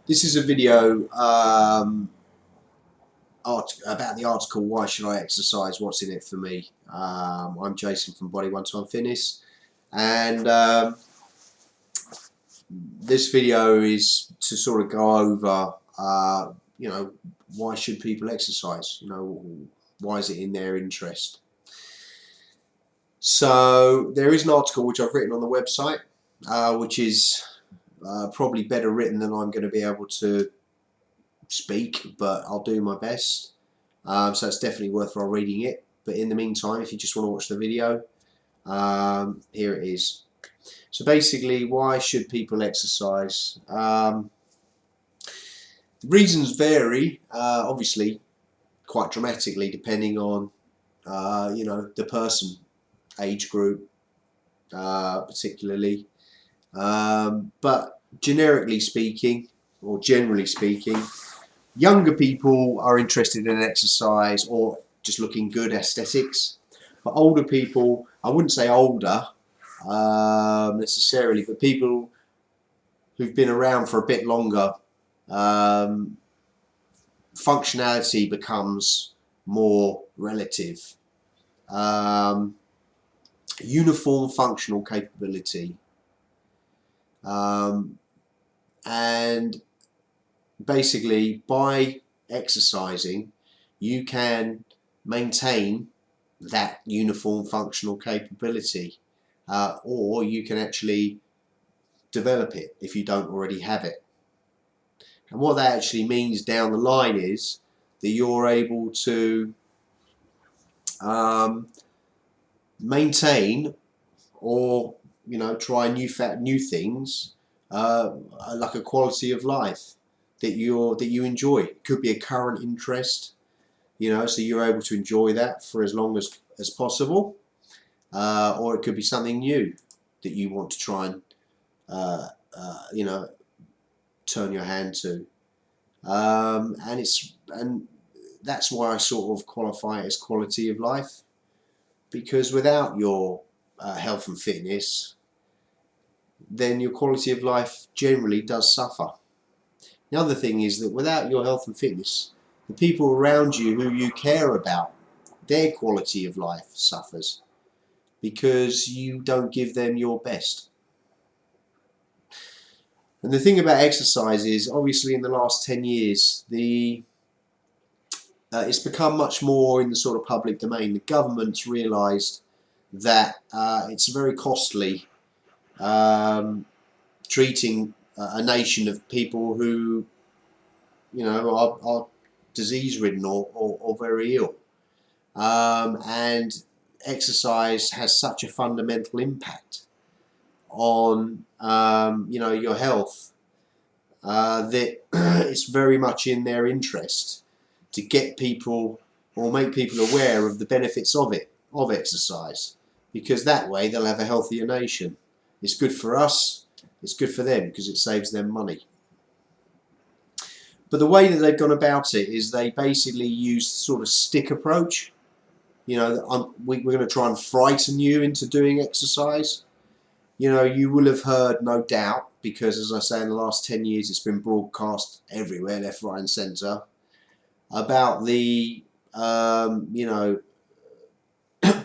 This is a video about the article "Why Should I Exercise? What's in it for me?" I'm Jason from Body 121 Fitness, and this video is to sort of go over, why should people exercise? Why is it in their interest? So there is an article which I've written on the website, which is probably better written than I'm going to be able to speak, but I'll do my best. So it's definitely worthwhile reading it. But in the meantime, if you just want to watch the video, here it is. So basically, why should people exercise? The reasons vary, obviously, quite dramatically, depending on the person, age group, particularly. But generically speaking, or generally speaking, younger people are interested in exercise or just looking good, aesthetics. But older people, I wouldn't say older necessarily, but people who've been around for a bit longer, functionality becomes more relative. Uniform functional capability. And basically, by exercising, you can maintain that uniform functional capability, or you can actually develop it if you don't already have it. And what that actually means down the line is that you're able to maintain or try new things, like a quality of life that you enjoy. It could be a current interest, so you're able to enjoy that for as long as possible, or it could be something new that you want to try and turn your hand to, and that's why I sort of qualify it as quality of life, because without your health and fitness, then your quality of life generally does suffer. The other thing is that without your health and fitness, the people around you who you care about, their quality of life suffers because you don't give them your best. And the thing about exercise is, obviously in the last 10 years, it's become much more in the sort of public domain. The government's realised that it's very costly treating a nation of people who are disease ridden or very ill, and exercise has such a fundamental impact on your health, that it's very much in their interest to get people or make people aware of the benefits of exercise, because that way they'll have a healthier nation. It's good for us, it's good for them because it saves them money. But the way that they've gone about it is they basically use sort of stick approach. We're going to try and frighten you into doing exercise. You will have heard, no doubt, because as I say, in the last 10 years it's been broadcast everywhere, left, right and centre, about the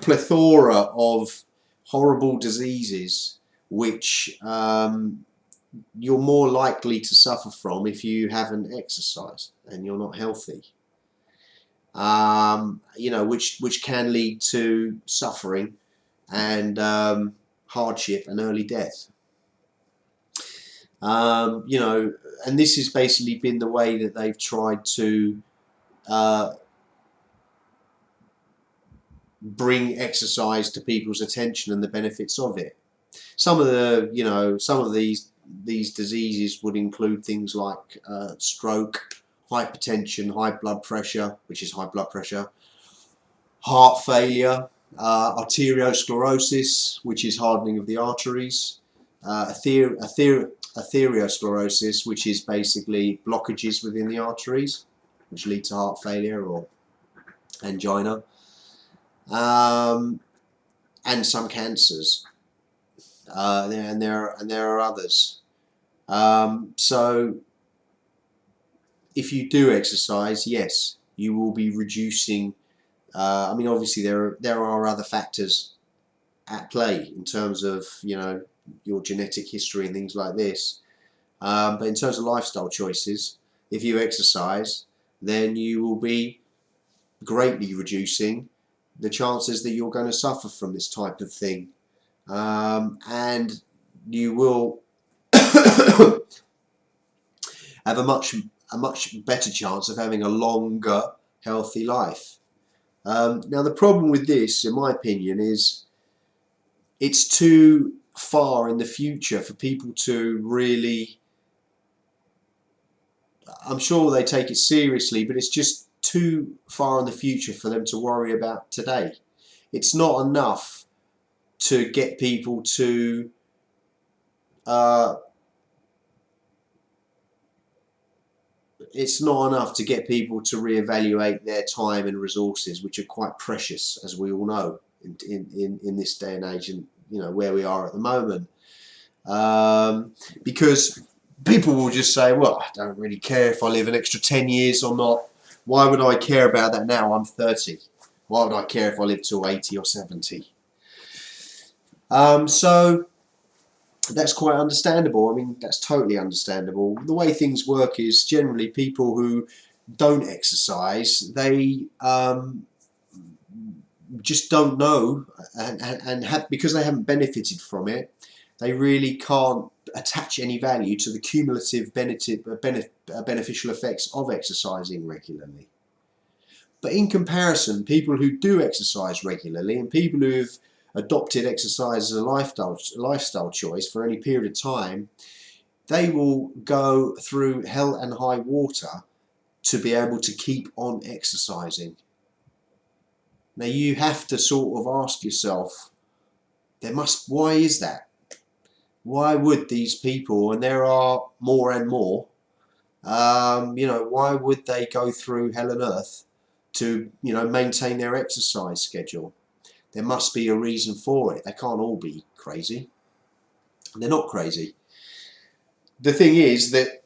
plethora of horrible diseases which you're more likely to suffer from if you haven't exercised and you're not healthy. Which can lead to suffering and hardship and early death. And this has basically been the way that they've tried to bring exercise to people's attention and the benefits of it. Some of these diseases would include things like stroke, hypertension, high blood pressure, which is high blood pressure, heart failure, arteriosclerosis, which is hardening of the arteries, atherosclerosis, which is basically blockages within the arteries, which lead to heart failure or angina, and some cancers. And there are others. So if you do exercise, yes, you will be reducing. I mean, obviously there are other factors at play in terms of, you know, your genetic history and things like this. But in terms of lifestyle choices, if you exercise, then you will be greatly reducing the chances that you're going to suffer from this type of thing, and you will have a much better chance of having a longer, healthy life. Now, the problem with this, in my opinion, is it's too far in the future for people to really. I'm sure they take it seriously, but it's just too far in the future for them to worry about today. It's not enough to get people to reevaluate their time and resources, which are quite precious, as we all know, in this day and age, and you know where we are at the moment. Because people will just say, well, I don't really care if I live an extra 10 years or not. Why would I care about that now? I'm 30. Why would I care if I live till 80 or 70? So that's quite understandable. I mean, that's totally understandable. The way things work is generally people who don't exercise, they just don't know, and because they haven't benefited from it, they really can't attach any value to the cumulative beneficial effects of exercising regularly. But in comparison, people who do exercise regularly and people who've adopted exercise as a lifestyle choice for any period of time, they will go through hell and high water to be able to keep on exercising. Now you have to sort of ask yourself, why is that? Why would these people, and there are more and more, you know, why would they go through hell and earth to, you know, maintain their exercise schedule? There must be a reason for it. They can't all be crazy. They're not crazy. The thing is that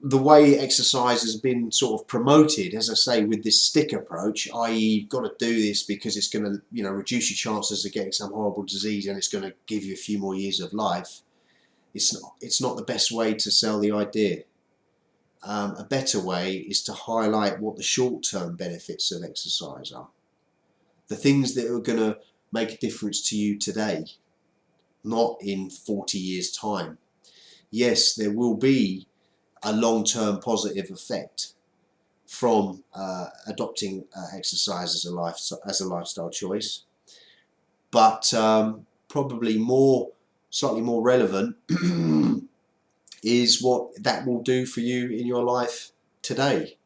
the way exercise has been sort of promoted, as I say, with this stick approach, i.e. you've got to do this because it's going to, you know, reduce your chances of getting some horrible disease and it's going to give you a few more years of life. It's not the best way to sell the idea. A better way is to highlight what the short-term benefits of exercise are. The things that are going to make a difference to you today, not in 40 years' time. Yes, there will be a long-term positive effect from adopting exercise as a lifestyle choice, but probably slightly more relevant is what that will do for you in your life today.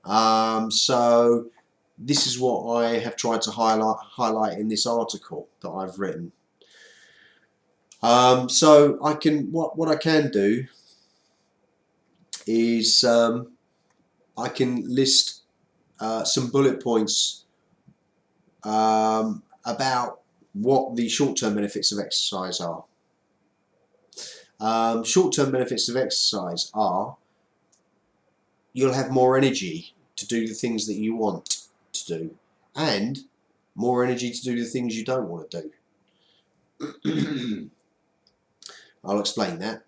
So this is what I have tried to highlight in this article that I've written. So what I can do is I can list some bullet points about what the short-term benefits of exercise are. Short-term benefits of exercise are you'll have more energy to do the things that you want to do, and more energy to do the things you don't want to do. I'll explain that.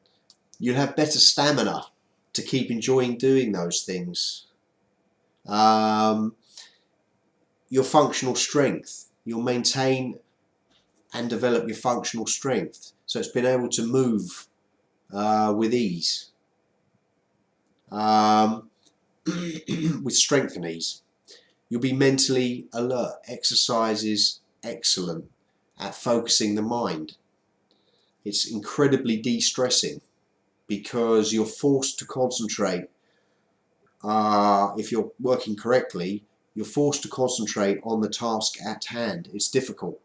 You'll have better stamina to keep enjoying doing those things. Your functional strength. You'll maintain and develop your functional strength. So it's been able to move with ease. With strength and ease. You'll be mentally alert. Exercise is excellent at focusing the mind. It's incredibly de-stressing because you're forced to concentrate. If you're working correctly, you're forced to concentrate on the task at hand. It's difficult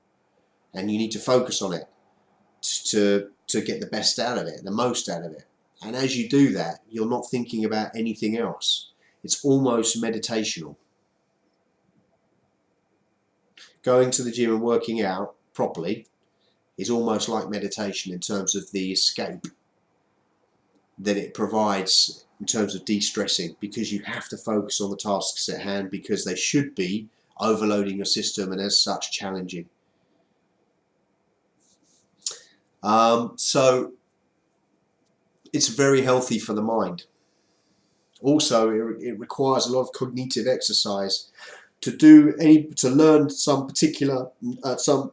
and you need to focus on it to get the best out of it, the most out of it. And as you do that, you're not thinking about anything else. It's almost meditational. Going to the gym and working out properly is almost like meditation in terms of the escape. that it provides in terms of de-stressing, because you have to focus on the tasks at hand, because they should be overloading your system and as such challenging. So it's very healthy for the mind. Also, it requires a lot of cognitive exercise to learn some particular to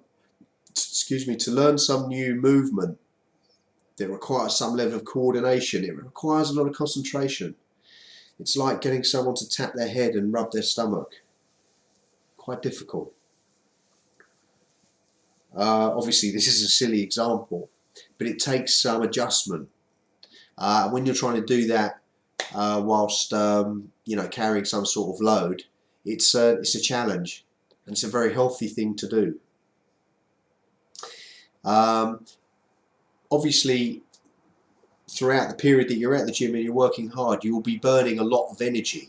learn some new movement that requires some level of coordination. It requires a lot of concentration. It's like getting someone to tap their head and rub their stomach. Quite difficult. Obviously, this is a silly example, but it takes some adjustment. When you're trying to do that whilst carrying some sort of load, it's a challenge, and it's a very healthy thing to do. Obviously, throughout the period that you're at the gym and you're working hard, you will be burning a lot of energy,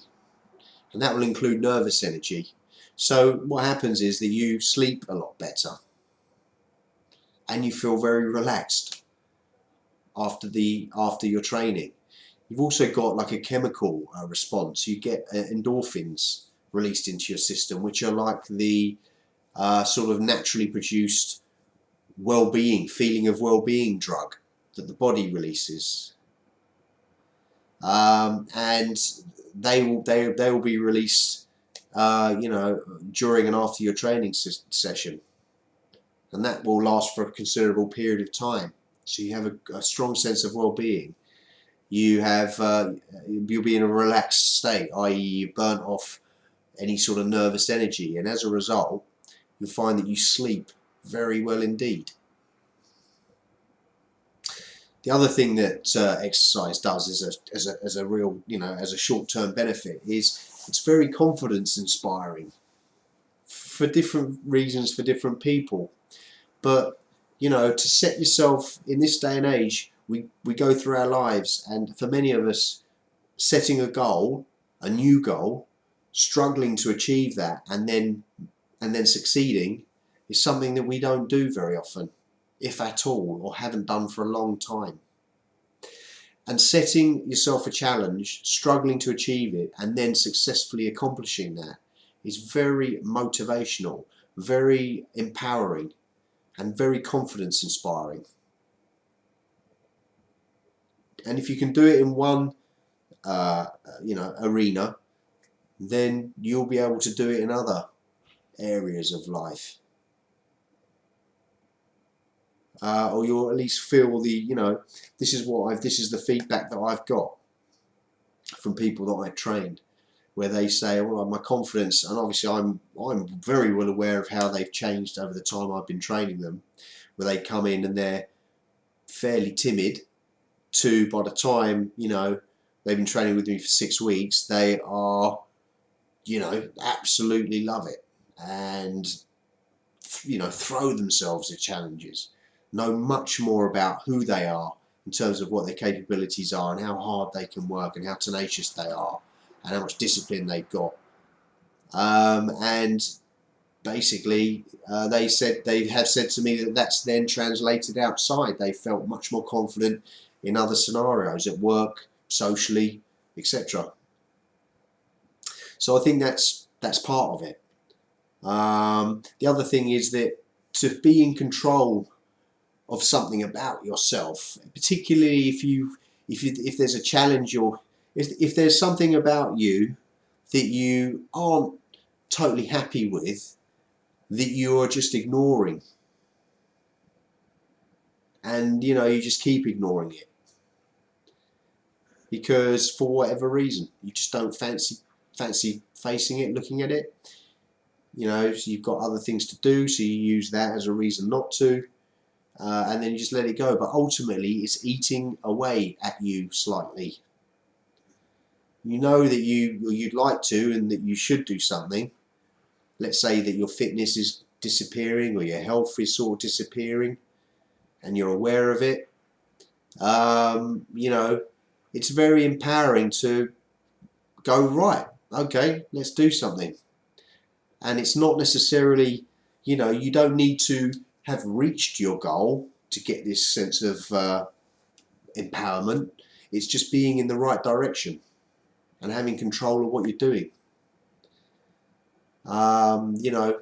and that will include nervous energy. So what happens is that you sleep a lot better and you feel very relaxed after your training. You've also got like a chemical response. You get endorphins released into your system, which are like the sort of naturally produced feeling of well-being drug that the body releases, and they will be released during and after your training session, and that will last for a considerable period of time. So you have a strong sense of well-being. You'll be in a relaxed state, i.e. you burnt off any sort of nervous energy, and as a result you'll find that you sleep very well indeed. The other thing that exercise does as a real, as a short-term benefit, is it's very confidence inspiring for different reasons for different people. But to set yourself, in this day and age, we go through our lives, and for many of us, setting a goal, a new goal, struggling to achieve that, and then succeeding, is something that we don't do very often, if at all, or haven't done for a long time. And setting yourself a challenge, struggling to achieve it, and then successfully accomplishing that is very motivational, very empowering, and very confidence inspiring. And if you can do it in one arena, then you'll be able to do it in other areas of life. Or you'll at least feel this is the feedback that I've got from people that I've trained, where they say, well, my confidence, and obviously I'm very well aware of how they've changed over the time I've been training them, where they come in and they're fairly timid, to by the time they've been training with me for 6 weeks, they are absolutely love it, and throw themselves at challenges, know much more about who they are in terms of what their capabilities are, and how hard they can work, and how tenacious they are, and how much discipline they've got. And basically they have said to me that that's then translated outside. They felt much more confident in other scenarios, at work, socially, etc. So I think that's part of it. The other thing is that to be in control of something about yourself, particularly if there's a challenge, or if there's something about you that you aren't totally happy with, that you are just ignoring, and you just keep ignoring it because for whatever reason you just don't fancy facing it, looking at it. So you've got other things to do, so you use that as a reason not to, and then you just let it go. But ultimately it's eating away at you slightly. You know that you'd like to, and that you should do something. Let's say that your fitness is disappearing, or your health is sort of disappearing, and you're aware of it. It's very empowering to go, right, okay, let's do something. And it's not necessarily, you don't need to have reached your goal to get this sense of empowerment. It's just being in the right direction and having control of what you're doing. You know,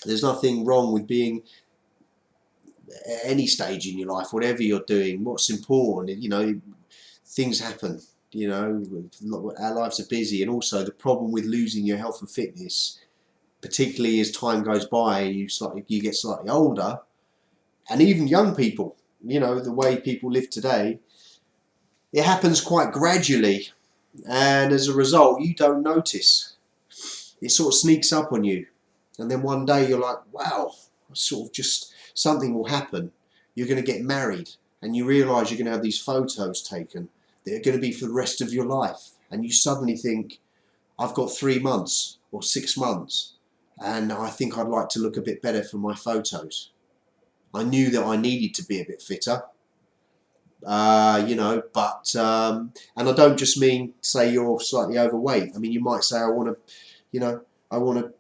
there's nothing wrong with being at any stage in your life, whatever you're doing. What's important, you know, things happen. You know, our lives are busy, and also the problem with losing your health and fitness, particularly as time goes by, you get slightly older, and even young people. You know, the way people live today, it happens quite gradually, and as a result, you don't notice. It sort of sneaks up on you, and then one day you're like, wow, sort of just something will happen. You're going to get married, and you realise you're going to have these photos taken that are going to be for the rest of your life, and you suddenly think, I've got 3 months or 6 months, and I think I'd like to look a bit better for my photos. I knew that I needed to be a bit fitter, you know, but and I don't just mean say you're slightly overweight. I mean, you might say I want to, you know, I want to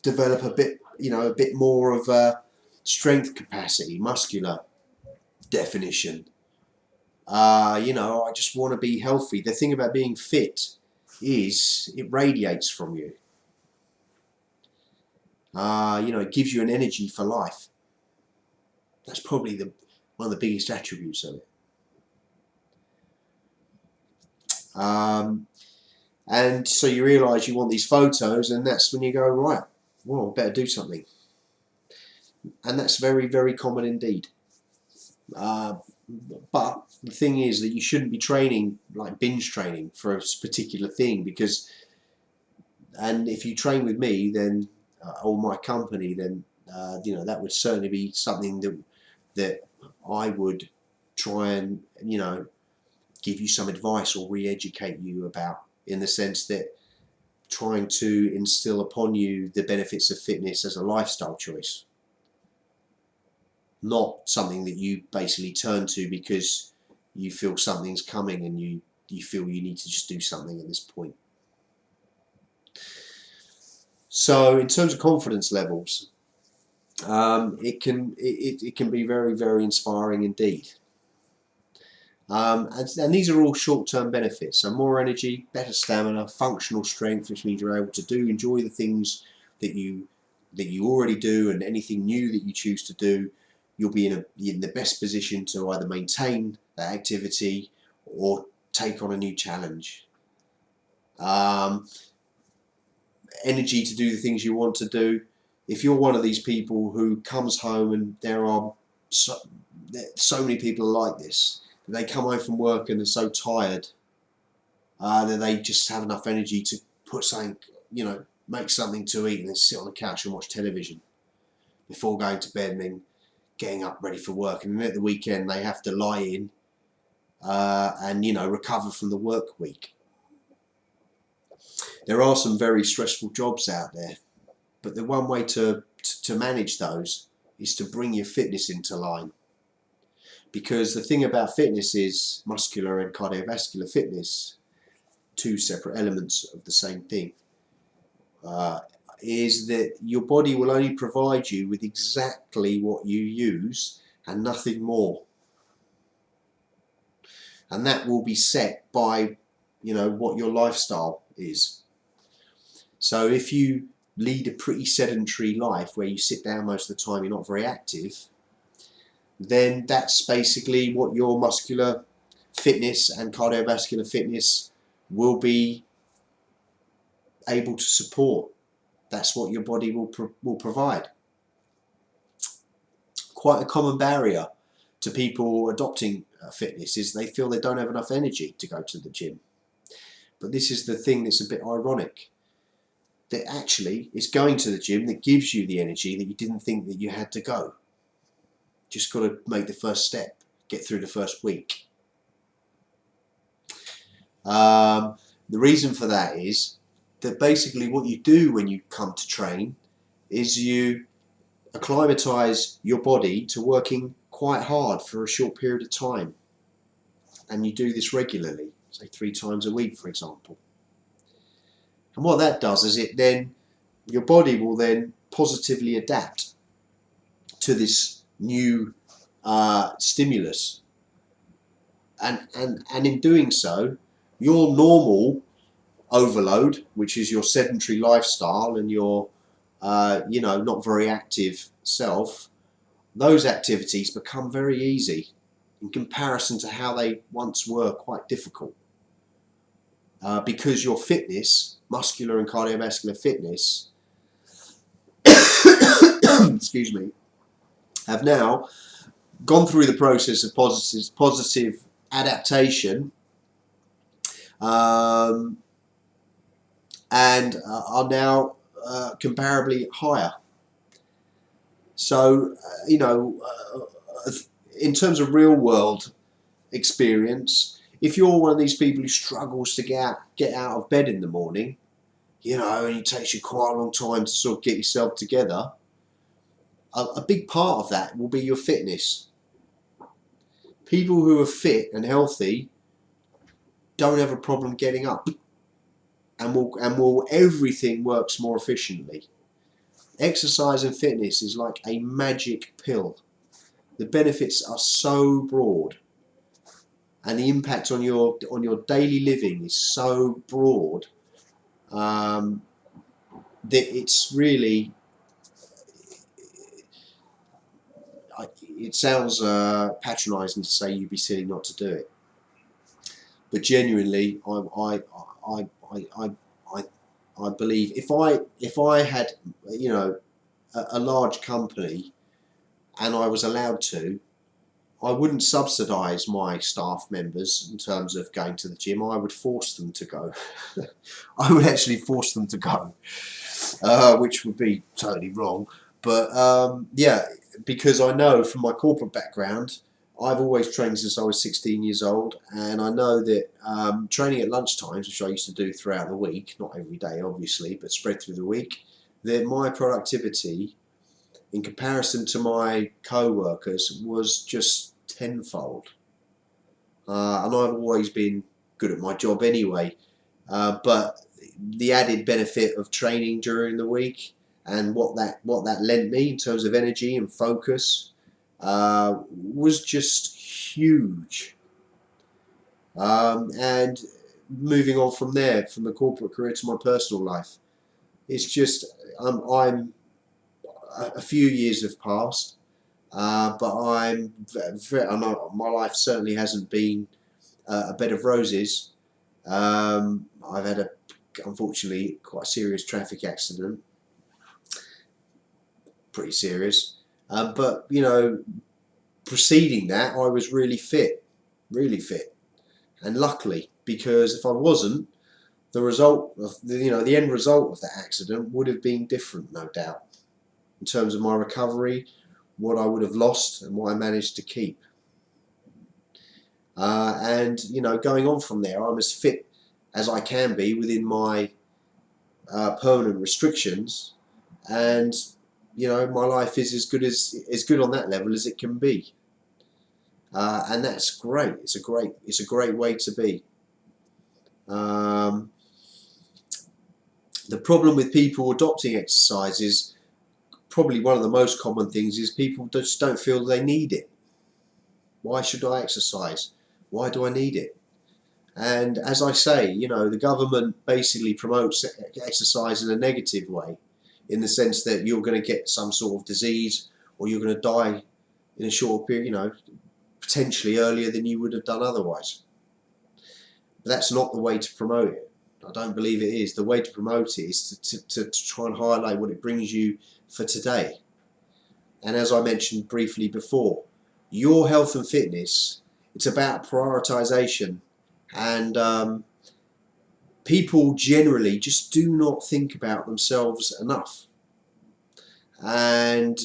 develop a bit, you know, a bit more of strength capacity, muscular definition. You know, I just want to be healthy. The thing about being fit is it radiates from you. You know, it gives you an energy for life. That's probably one of the biggest attributes of it. And so you realise you want these photos, and that's when you go, right, well, I better do something. And that's very, very common indeed. But the thing is that you shouldn't be training, like binge training for a particular thing, because, and if you train with me, then, or my company, then, you know, that would certainly be something that I would try and, you know, give you some advice or re-educate you about, in the sense that trying to instill upon you the benefits of fitness as a lifestyle choice, not something that you basically turn to because you feel something's coming and you feel you need to just do something at this point. So in terms of confidence levels, it can be very, very inspiring indeed. And these are all short-term benefits. So more energy, better stamina, functional strength, which means you're able to enjoy the things that you already do, and anything new that you choose to do, you'll be in the best position to either maintain that activity or take on a new challenge. Energy to do the things you want to do. If you're one of these people who comes home, and there are so many people are like this, they come home from work and they're so tired that they just have enough energy to put something, you know, make something to eat and then sit on the couch and watch television before going to bed and then getting up ready for work. And then at the weekend they have to lie in and, you know, recover from the work week. There are some very stressful jobs out there, but the one way to manage those is to bring your fitness into line. Because the thing about fitness is muscular and cardiovascular fitness, two separate elements of the same thing, is that your body will only provide you with exactly what you use and nothing more. And that will be set by, you know, what your lifestyle is. So if you lead a pretty sedentary life where you sit down most of the time, you're not very active, then that's basically what your muscular fitness and cardiovascular fitness will be able to support. That's what your body will provide. Quite a common barrier to people adopting fitness is they feel they don't have enough energy to go to the gym. But this is the thing that's a bit ironic, that actually it's going to the gym that gives you the energy that you didn't think that you had to go. Just got to make the first step, get through the first week. The reason for that is that basically what you do when you come to train is you acclimatise your body to working quite hard for a short period of time. And you do this regularly, say 3 times a week, for example. And what that does is your body will then positively adapt to this new stimulus, and in doing so, your normal overload, which is your sedentary lifestyle and your not very active self, those activities become very easy in comparison to how they once were quite difficult. Because your fitness, muscular and cardiovascular fitness, excuse me, have now gone through the process of positive adaptation, and are now comparably higher. So, in terms of real world experience, if you're one of these people who struggles to get out of bed in the morning, and it takes you quite a long time to sort of get yourself together, a big part of that will be your fitness. People who are fit and healthy don't have a problem getting up, and will everything works more efficiently. Exercise and fitness is like a magic pill. The benefits are so broad, and the impact on your daily living is so broad, that it's really, it sounds patronising to say you'd be silly not to do it, but genuinely, I believe if I had a large company and I was allowed to, I wouldn't subsidise my staff members in terms of going to the gym. I would force them to go. I would actually force them to go, which would be totally wrong. But yeah, because I know from my corporate background, I've always trained since I was 16 years old, and I know that training at lunchtimes, which I used to do throughout the week, not every day obviously, but spread through the week, that my productivity in comparison to my co-workers was just tenfold. And I've always been good at my job anyway, but the added benefit of training during the week and what that lent me in terms of energy and focus was just huge. And moving on from there, from the corporate career to my personal life, it's just I'm a few years have passed, but I know my life certainly hasn't been a bed of roses. I've had unfortunately quite a serious traffic accident, pretty serious, but preceding that I was really fit, and luckily, because if I wasn't, the result of the end result of that accident would have been different, no doubt, in terms of my recovery, what I would have lost and what I managed to keep. And going on from there, I'm as fit as I can be within my permanent restrictions, and my life is as good on that level as it can be, and that's great. It's a great way to be. The problem with people adopting exercise is probably one of the most common things is people just don't feel they need it. Why should I exercise? Why do I need it? And as I say, the government basically promotes exercise in a negative way, in the sense that you're going to get some sort of disease or you're going to die in a short period, potentially earlier than you would have done otherwise. But that's not the way to promote it. I don't believe it is. The way to promote it is to try and highlight what it brings you for today. And as I mentioned briefly before, your health and fitness, it's about prioritization, and people generally just do not think about themselves enough. And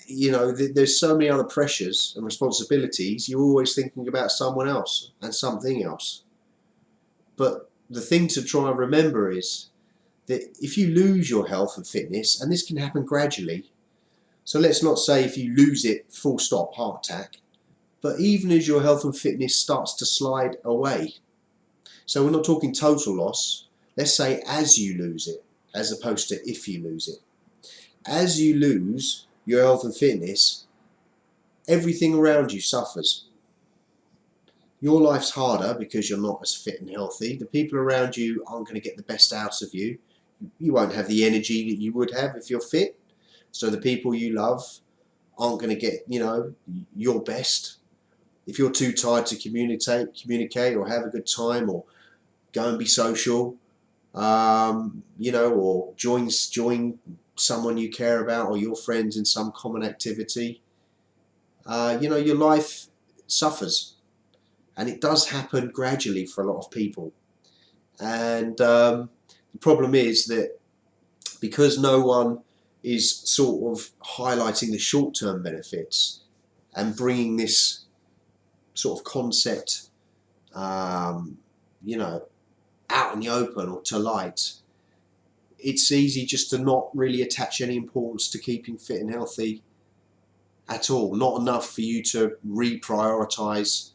there's so many other pressures and responsibilities, you're always thinking about someone else and something else. But the thing to try and remember is that if you lose your health and fitness, and this can happen gradually, so let's not say if you lose it, full stop, heart attack, but even as your health and fitness starts to slide away, so we're not talking total loss, let's say as you lose it, as opposed to if you lose it. As you lose your health and fitness, everything around you suffers. Your life's harder because you're not as fit and healthy. The people around you aren't going to get the best out of you. You won't have the energy that you would have if you're fit. So the people you love aren't going to get, your best. If you're too tired to communicate or have a good time or go and be social, or join someone you care about or your friends in some common activity, your life suffers. And it does happen gradually for a lot of people. And the problem is that because no one is sort of highlighting the short-term benefits and bringing this sort of concept, out in the open or to light, it's easy just to not really attach any importance to keeping fit and healthy at all. Not enough for you to reprioritize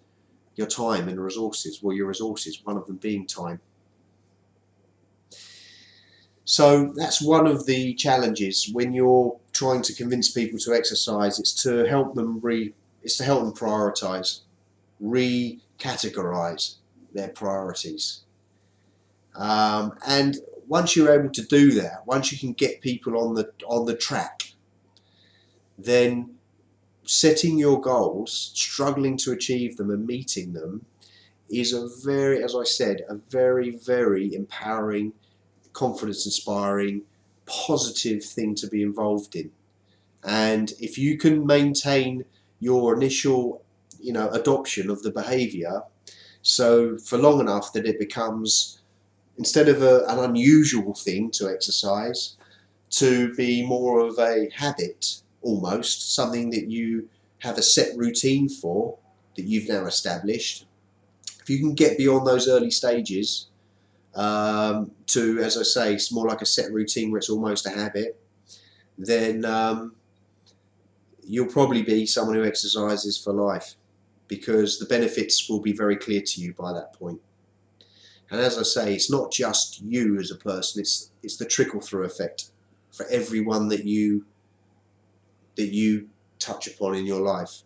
your time and resources. Well, your resources, one of them being time. So that's one of the challenges when you're trying to convince people to exercise. It's to help them prioritize, recategorize their priorities. And once you're able to do that, once you can get people on the track, then setting your goals, struggling to achieve them and meeting them is as I said, a very, very empowering, confidence inspiring, positive thing to be involved in. And if you can maintain your initial, adoption of the behavior, so for long enough that it becomes, instead of an unusual thing to exercise, to be more of a habit, almost something that you have a set routine for, that you've now established. If you can get beyond those early stages to, as I say, it's more like a set routine where it's almost a habit, then you'll probably be someone who exercises for life, because the benefits will be very clear to you by that point. And as I say, it's not just you as a person, it's the trickle-through effect for everyone that you touch upon in your life.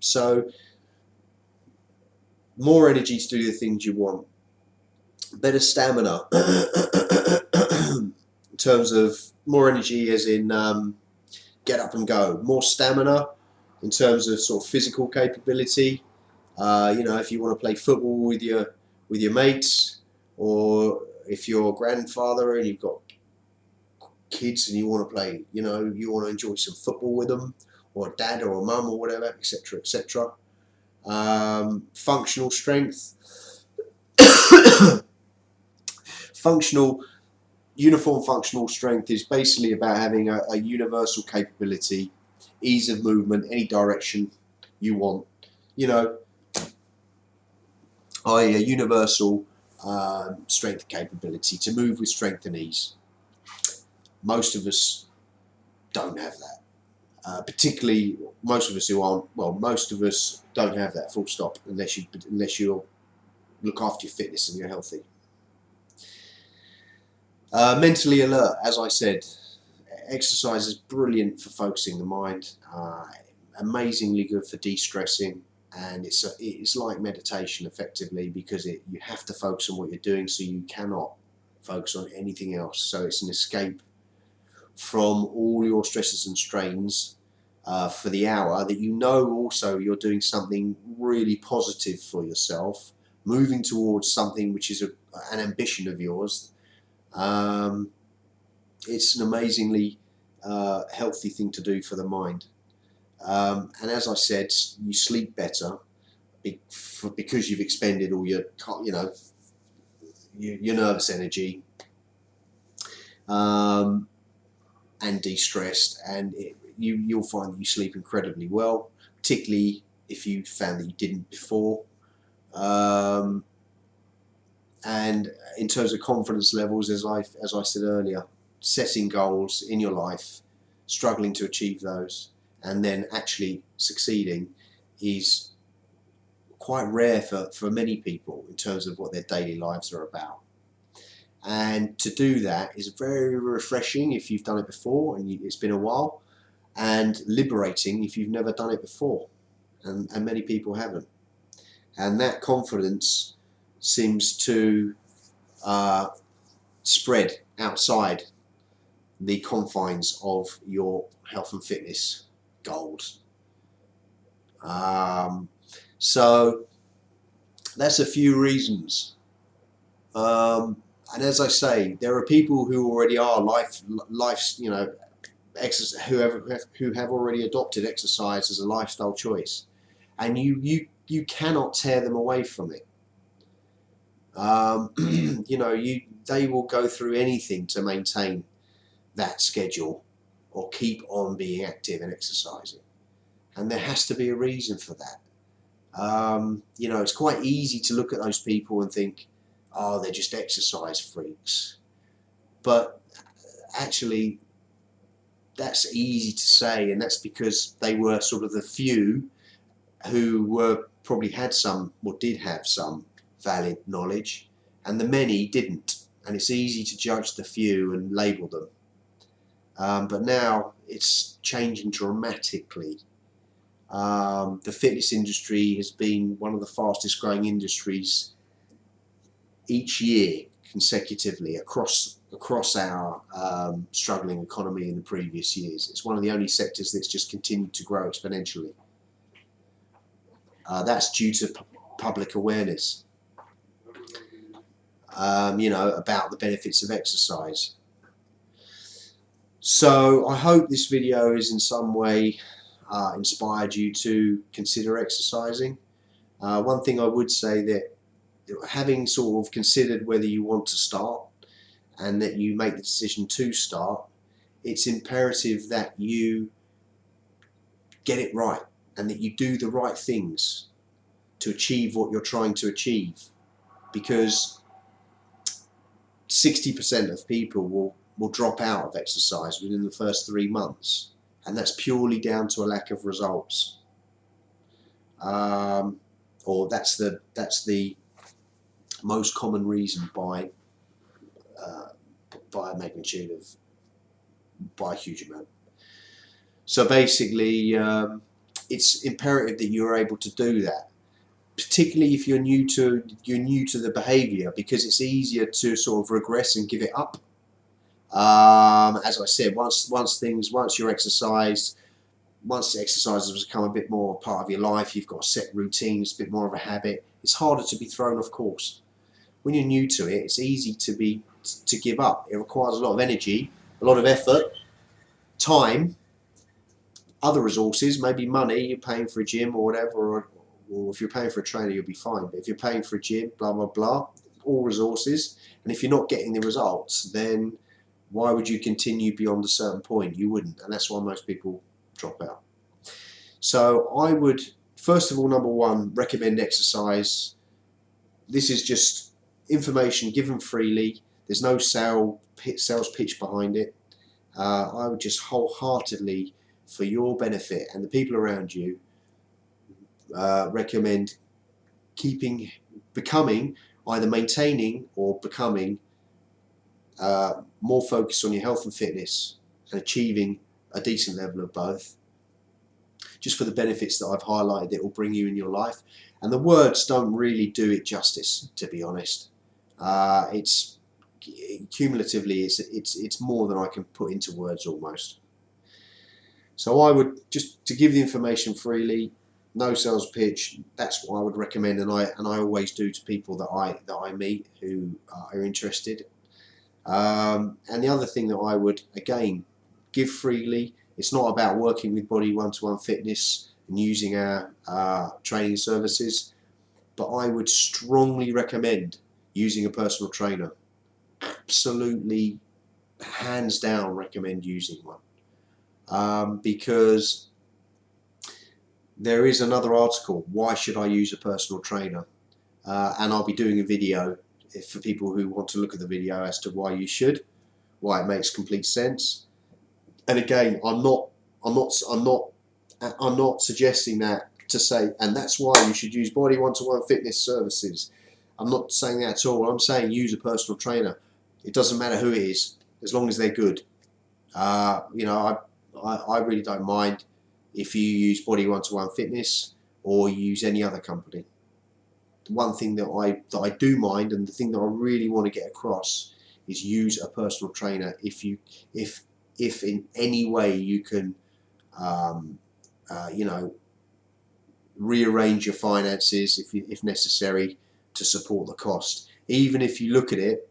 So more energy to do the things you want, better stamina in terms of more energy as in get up and go, more stamina in terms of sort of physical capability. If you want to play football with your mates, or if you're a grandfather and you've got kids and you want to play, you want to enjoy some football with them, or a dad or a mum or whatever, etc., etc. Functional strength, uniform functional strength is basically about having a universal capability, ease of movement, any direction you want, i.e. a universal strength capability to move with strength and ease. Most of us don't have that. Particularly most of us don't have that, full stop, unless you look after your fitness and you're healthy. Mentally alert, as I said, exercise is brilliant for focusing the mind, amazingly good for de-stressing, and it's like meditation effectively, because you have to focus on what you're doing, so you cannot focus on anything else. So it's an escape from all your stresses and strains for the hour, that also you're doing something really positive for yourself, moving towards something which is an ambition of yours. It's an amazingly healthy thing to do for the mind. And as I said, you sleep better because you've expended all your nervous energy, and de-stressed, and you'll find that you sleep incredibly well, particularly if you found that you didn't before. And in terms of confidence levels, as I said earlier, setting goals in your life, struggling to achieve those, and then actually succeeding is quite rare for many people in terms of what their daily lives are about. And to do that is very refreshing if you've done it before and it's been a while, and liberating if you've never done it before. and many people haven't. And that confidence seems to spread outside the confines of your health and fitness goals. So that's a few reasons. And as I say, there are people who already are who have already adopted exercise as a lifestyle choice, and you cannot tear them away from it. They will go through anything to maintain that schedule or keep on being active and exercising, and there has to be a reason for that. It's quite easy to look at those people and think, oh, they're just exercise freaks, but actually that's easy to say, and that's because they were sort of the few who probably had some, or did have some, valid knowledge, and the many didn't, and it's easy to judge the few and label them. But now it's changing dramatically. The fitness industry has been one of the fastest growing industries each year consecutively across our struggling economy in the previous years. It's one of the only sectors that's just continued to grow exponentially. That's due to public awareness, about the benefits of exercise. So I hope this video has in some way inspired you to consider exercising. One thing I would say, that having sort of considered whether you want to start and that you make the decision to start, it's imperative that you get it right and that you do the right things to achieve what you're trying to achieve, because 60% of people will drop out of exercise within the first 3 months, and that's purely down to a lack of results. Or that's the most common reason by a magnitude of, by a huge amount. So basically, it's imperative that you're able to do that, particularly if you're new to the behaviour, because it's easier to sort of regress and give it up. As I said, once you're exercised, once exercise has become a bit more part of your life, you've got set routines, a bit more of a habit, it's harder to be thrown off course. When you're new to it, it's easy to give up. It requires a lot of energy, a lot of effort, time, other resources, maybe money. You're paying for a gym or whatever, or if you're paying for a trainer, you'll be fine. But if you're paying for a gym, blah blah blah, all resources, and if you're not getting the results, then why would you continue beyond a certain point? You wouldn't, and that's why most people drop out. So I would, first of all, number one, recommend exercise. This is just information given freely. There's no sales pitch behind it. I would just wholeheartedly, for your benefit and the people around you, recommend becoming, either maintaining or becoming more focused on your health and fitness and achieving a decent level of both, just for the benefits that I've highlighted that will bring you in your life. And the words don't really do it justice, to be honest. It's cumulatively, it's more than I can put into words almost. So I would, just to give the information freely, no sales pitch. That's what I would recommend, and I always do to people that I meet who are interested. And the other thing that I would, again, give freely. It's not about working with Body One-to-One Fitness and using our training services, but I would strongly recommend using a personal trainer. Absolutely, hands down, recommend using one, because there is another article, why should I use a personal trainer, and I'll be doing a video for people who want to look at the video as to why you should, why it makes complete sense. And again, I'm not suggesting that to say, and that's why you should use Body One-to-One Fitness services. I'm not saying that at all. I'm saying use a personal trainer. It doesn't matter who it is, as long as they're good. I really don't mind if you use Body One-to-One Fitness or use any other company. The one thing that I do mind, and the thing that I really want to get across, is use a personal trainer if in any way you can you know, rearrange your finances if necessary to support the cost. Even if you look at it,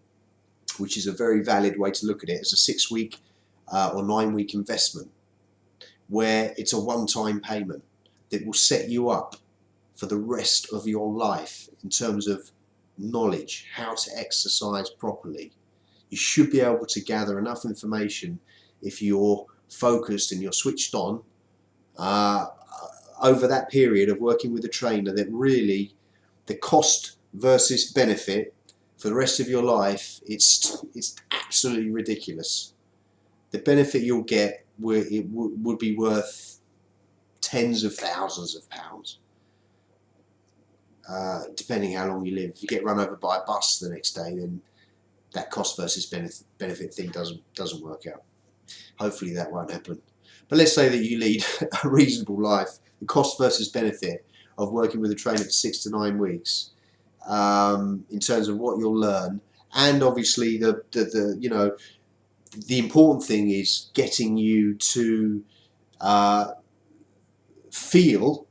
which is a very valid way to look at it, as a 6-week or 9-week investment, where it's a one-time payment that will set you up for the rest of your life in terms of knowledge, how to exercise properly. You should be able to gather enough information if you're focused and you're switched on over that period of working with a trainer, that really the cost versus benefit for the rest of your life, it's absolutely ridiculous. The benefit you'll get would be worth tens of thousands of pounds, depending how long you live. If you get run over by a bus the next day, then that cost versus benefit thing doesn't work out. Hopefully that won't happen. But let's say that you lead a reasonable life. The cost versus benefit of working with a trainer for 6 to 9 weeks, in terms of what you'll learn, and obviously the you know, the important thing is getting you to feel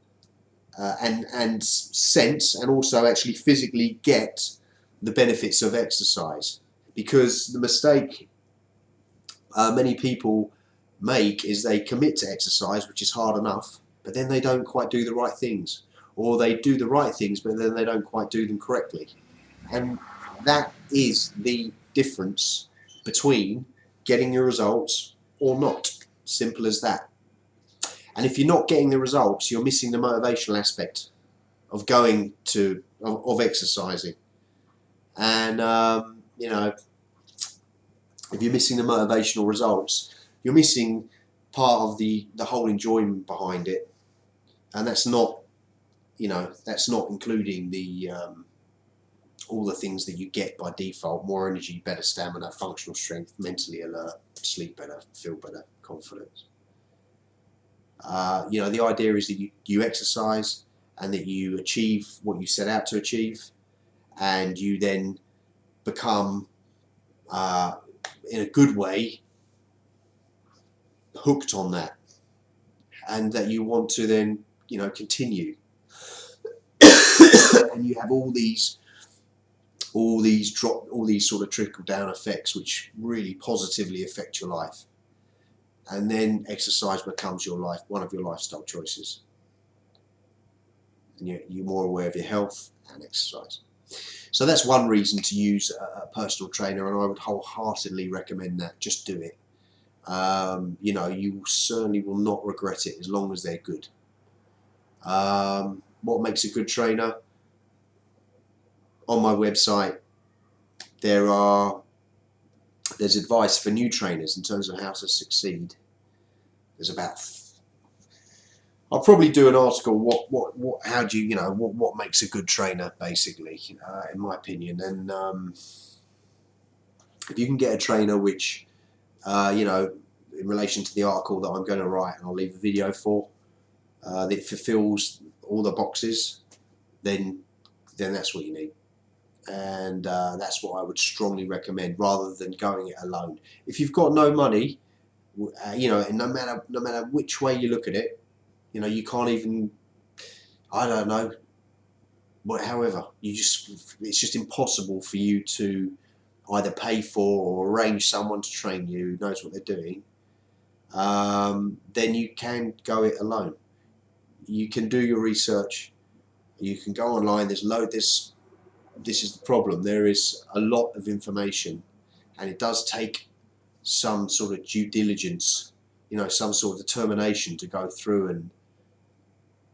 and sense, and also actually physically get the benefits of exercise. Because the mistake many people make is they commit to exercise, which is hard enough, but then they don't quite do the right things, or they do the right things but then they don't quite do them correctly. And that is the difference between getting your results or not. Simple as that. And if you're not getting the results, you're missing the motivational aspect of going to of exercising. And you know, if you're missing the motivational results, you're missing part of the whole enjoyment behind it. And that's not, you know, that's not including the all the things that you get by default: more energy, better stamina, functional strength, mentally alert, sleep better, feel better, confidence. You know, the idea is that you exercise and that you achieve what you set out to achieve, and you then become, in a good way, hooked on that, and that you want to then, you know, continue. And you have all these sort of trickle down effects which really positively affect your life. And then exercise becomes your life, one of your lifestyle choices. And you're more aware of your health and exercise. So that's one reason to use a personal trainer, and I would wholeheartedly recommend that. Just do it. You know, you certainly will not regret it as long as they're good. What makes a good trainer? On my website, there's advice for new trainers in terms of how to succeed. There's I'll probably do an article, how do you, what makes a good trainer, basically, in my opinion. And if you can get a trainer which, in relation to the article that I'm going to write, and I'll leave a video for, that fulfills all the boxes, then that's what you need. And that's what I would strongly recommend, rather than going it alone. If you've got no money, and no matter which way you look at it, you can't even, I don't know, however, it's just impossible for you to either pay for or arrange someone to train you who knows what they're doing. Then you can go it alone. You can do your research. You can go online. This is the problem. There is a lot of information, and it does take some sort of due diligence, some sort of determination to go through and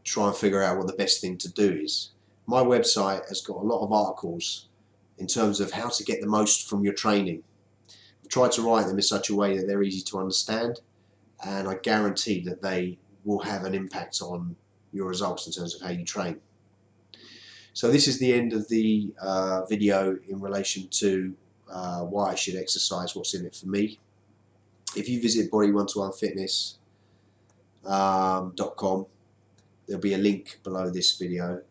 try and figure out what the best thing to do is. My website has got a lot of articles in terms of how to get the most from your training. I've tried to write them in such a way that they're easy to understand, and I guarantee that they will have an impact on your results in terms of how you train. So this is the end of the video in relation to why I should exercise, what's in it for me. If you visit bodyoneToOneFitness.com, there'll be a link below this video.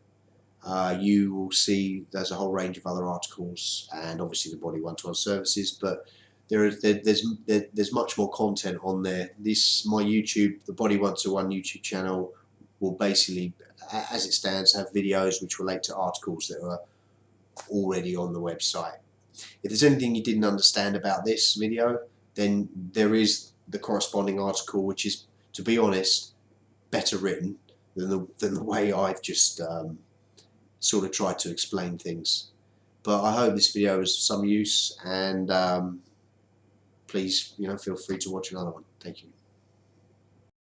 You will see there's a whole range of other articles, and obviously the Body 1-to-1 services, but there's much more content on there. My YouTube, the Body 1-to-1 YouTube channel, will basically, as it stands, have videos which relate to articles that are already on the website. If there's anything you didn't understand about this video, then there is the corresponding article, which is, to be honest, better written than the way I've just sort of tried to explain things. But I hope this video was of some use, and please, feel free to watch another one. Thank you.